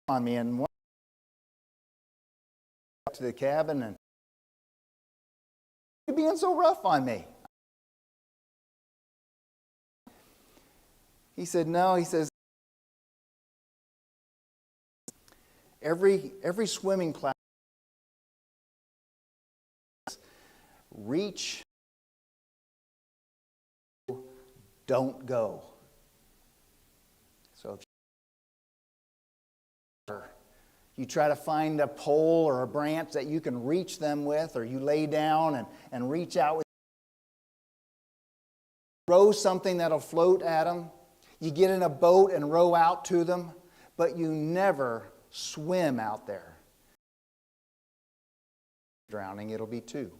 on me and went to the cabin and you're being so rough on me. He said, no, he says, every swimming class, reach, don't go. So if you try to find a pole or a branch that you can reach them with, or you lay down and reach out with, row something that'll float at them. You get in a boat and row out to them, but you never swim out there. Drowning, it'll be two.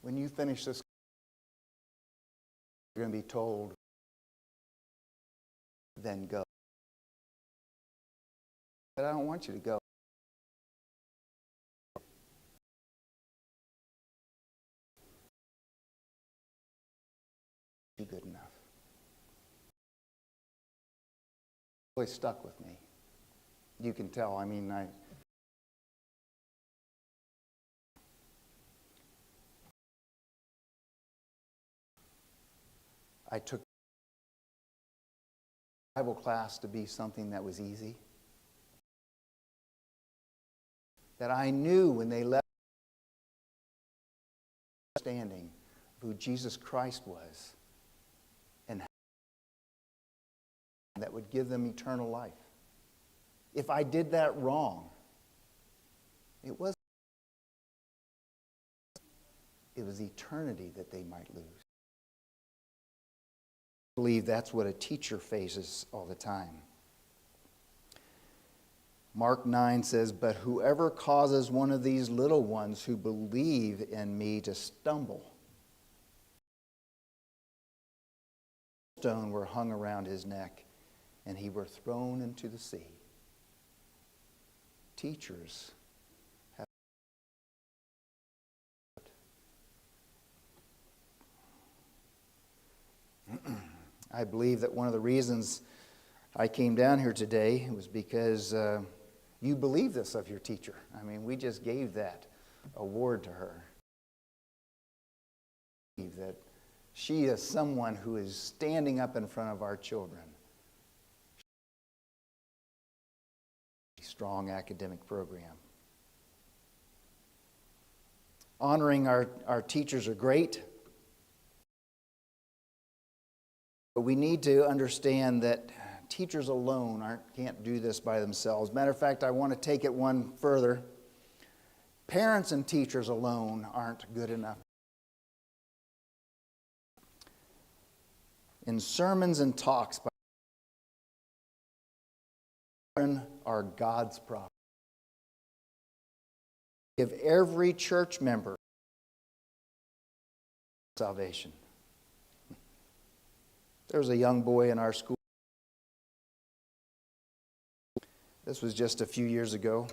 When you finish this, you're going to be told, then go. But I don't want you to go. Be good enough. Always stuck with me. You can tell. I mean, I took Bible class to be something that was easy. That I knew when they left, understanding of who Jesus Christ was and that would give them eternal life. If I did that wrong, it was eternity that they might lose. I believe that's what a teacher faces all the time. Mark 9 says, but whoever causes one of these little ones who believe in me to stumble, stone were hung around his neck, and he were thrown into the sea. Teachers have I believe that one of the reasons I came down here today was because you believe this of your teacher. I mean, we just gave that award to her. That she is someone who is standing up in front of our children. Strong academic program. Honoring our teachers are great. But we need to understand that teachers alone can't do this by themselves. Matter of fact, I want to take it one further. Parents and teachers alone aren't good enough. In sermons and talks, are God's property. Give every church member salvation. There was a young boy in our school. This was just a few years ago.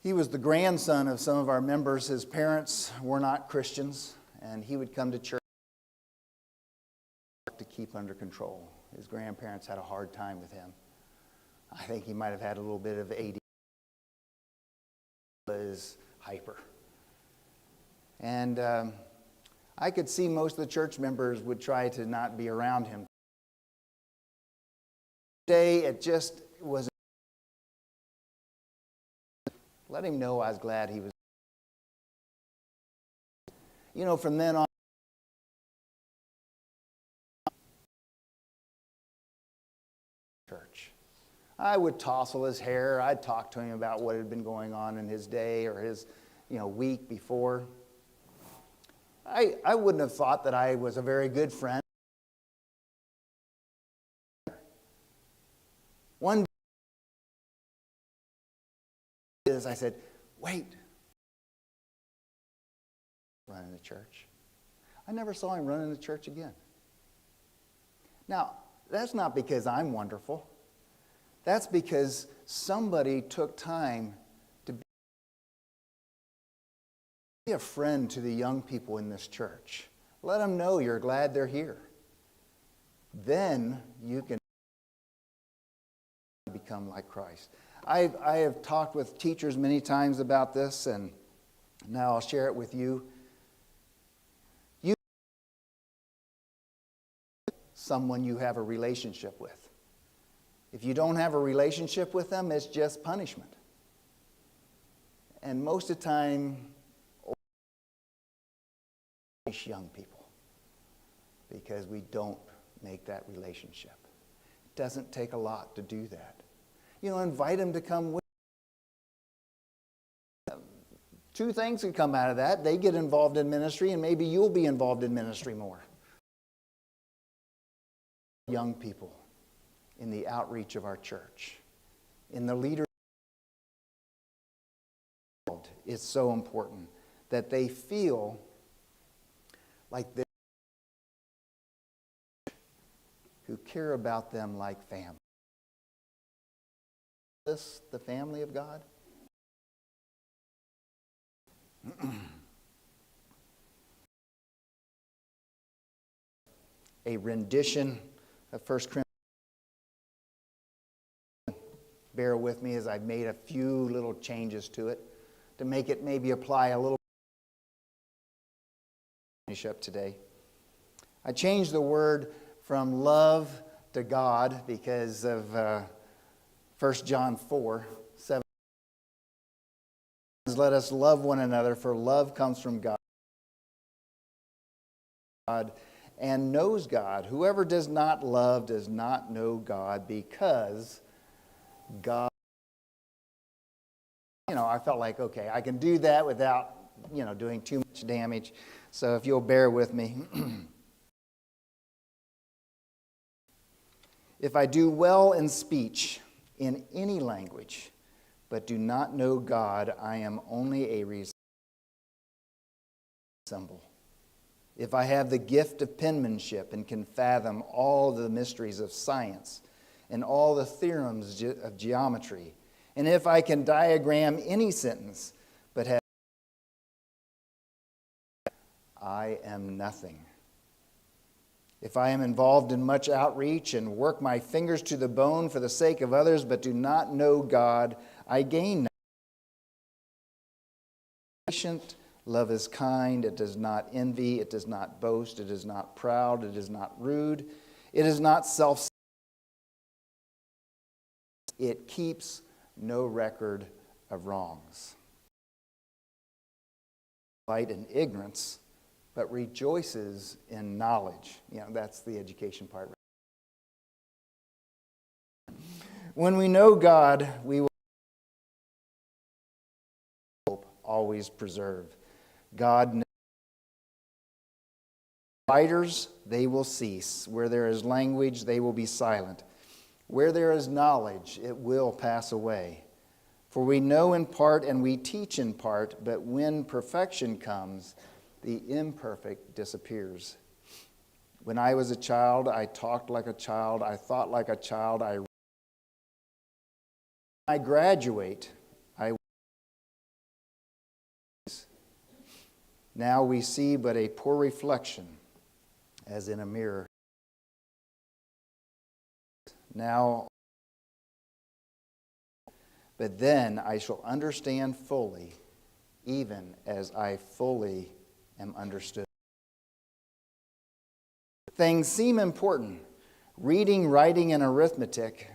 He was the grandson of some of our members. His parents were not Christians, and he would come to church to keep under control. His grandparents had a hard time with him. I think he might have had a little bit of ADD. He was hyper. And I could see most of the church members would try to not be around him. Today, it just was. Let him know I was glad he was. You know, from then on, church. I would tousle his hair. I'd talk to him about what had been going on in his day or his, week before. I wouldn't have thought that I was a very good friend. One day, I said, wait. Running the church. I never saw him running the church again. Now, that's not because I'm wonderful. That's because somebody took time to be a friend to the young people in this church. Let them know you're glad they're here. then you can become like Christ. I have talked with teachers many times about this, and now I'll share it with you. You someone you have a relationship with. If you don't have a relationship with them, it's just punishment. And most of the time, young people, because we don't make that relationship. It doesn't take a lot to do that. Invite them to come with. Two things can come out of that. They get involved in ministry, and maybe you'll be involved in ministry more. Young people in the outreach of our church, in the leadership. It's so important that they feel like they who care about them like family. This the family of God? A rendition of 1 Corinthians. Bear with me as I've made a few little changes to it to make it maybe apply a little. Finish up today. I changed the word from love to God because of 1 John 4:7. Let us love one another, for love comes from God and knows God. Whoever does not love does not know God, because God, I felt like, okay, I can do that without, doing too much damage. So if you'll bear with me. If I do well in speech in any language, but do not know God, I am only a symbol. If I have the gift of penmanship and can fathom all the mysteries of science and all the theorems of geometry, and if I can diagram any sentence, but have, I am nothing. If I am involved in much outreach and work my fingers to the bone for the sake of others, but do not know God, I gain nothing. Patient, love is kind, it does not envy, it does not boast, it is not proud, it is not rude, it is not self-seeking. It keeps no record of wrongs. Light in ignorance, but rejoices in knowledge. That's the education part. When we know God, we will always preserve. God, writers, they will cease. Where there is language, they will be silent. Where there is knowledge, it will pass away. For we know in part and we teach in part, but when perfection comes, the imperfect disappears. When I was a child, I talked like a child, I thought like a child, I graduate, now we see but a poor reflection, as in a mirror. Now, but then I shall understand fully, even as I fully am understood. Things seem important. Reading, writing, and arithmetic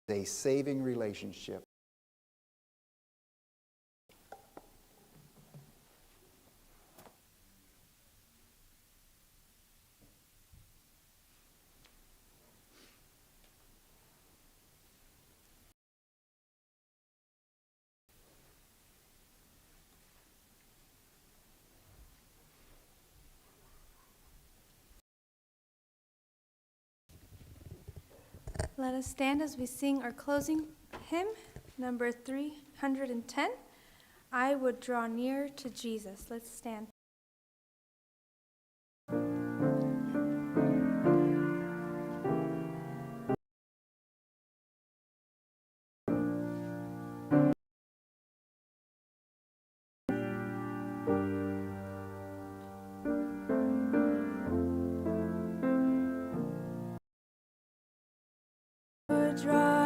is a saving relationship. Let us stand as we sing our closing hymn, number 310. I would draw near to Jesus. Let's stand. would draw